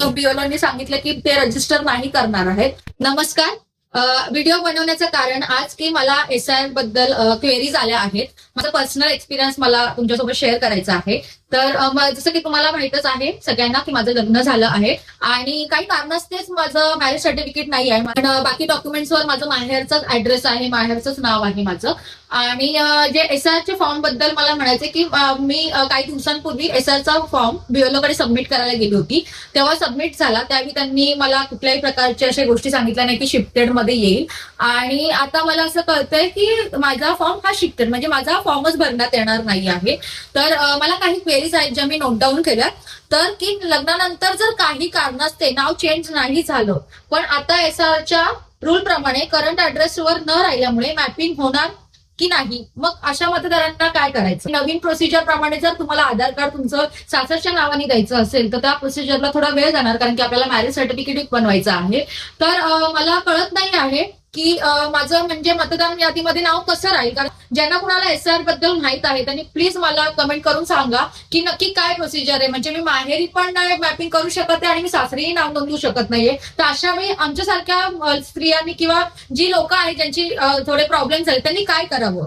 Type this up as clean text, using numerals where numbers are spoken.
बीएलओनी सांगितलं की ते रजिस्टर नाही करणार आहेत. नमस्कार. व्हिडिओ बनवण्याचं कारण आज की मला एसआयआर बद्दल क्वेरीज आल्या आहेत. माझा पर्सनल एक्सपिरियन्स मला तुमच्यासोबत शेअर करायचा आहे. तर जसं की तुम्हाला माहितच आहे सगळ्यांना की माझं लग्न झालं आहे आणि काही कारणास्तव माझं मॅरेज सर्टिफिकेट नाही आहे. पण बाकी डॉक्युमेंट्सवर माझं माहेरचाच ऍड्रेस आहे, माहेरचंच नाव आहे माझं. आणि जे एसआरच्या फॉर्म बद्दल मला म्हणायचं की मी काही दिवसांपूर्वी एसआरचा फॉर्म बीएलओ कडे सबमिट करायला गेली होती. तेव्हा सबमिट झाला, त्यावेळी त्यांनी मला कुठल्याही प्रकारच्या अशा गोष्टी सांगितल्या नाही की शिफ्टेड मध्ये येईल. आणि आता मला असं कळतंय की माझा फॉर्म हा शिफ्टेड म्हणजे माझा फॉर्मच भरण्यात येणार नाही आहे. तर मला काही क्वेरीज आहेत ज्या मी नोट डाऊन केल्या. तर की लग्नानंतर जर काही कारणास्तव नाव चेंज नाही झालं, पण आता एसआरच्या रूल प्रमाणे करंट ऍड्रेसवर न राहिल्यामुळे मॅपिंग होणार की नाही, मग अशा मतदारांना काय करायचं? नवीन प्रोसिजर प्रमाणे जर तुम्हाला आधार कार्ड तुमचं सासरच्या नावाने द्यायचं असेल तर त्या प्रोसिजरला थोडा वेळ जाणार, कारण की आपल्याला मॅरेज सर्टिफिकेट बनवायचं आहे. तर मला कळत नाही आहे की माझं म्हणजे मतदान यादीमध्ये नाव कसं राहील. कारण ज्यांना कुणाला एसआर बद्दल माहित आहे त्यांनी प्लीज मला कमेंट करून सांगा की नक्की काय प्रोसिजर आहे. म्हणजे मी माहेरी पण मॅपिंग करू शकत नाही आणि मी सासरीही नाव नोंदवू शकत नाहीये. तर अशा वेळी आमच्यासारख्या स्त्रियांनी किंवा जी लोक आहेत ज्यांची थोडे प्रॉब्लेम्स आहेत त्यांनी काय करावं?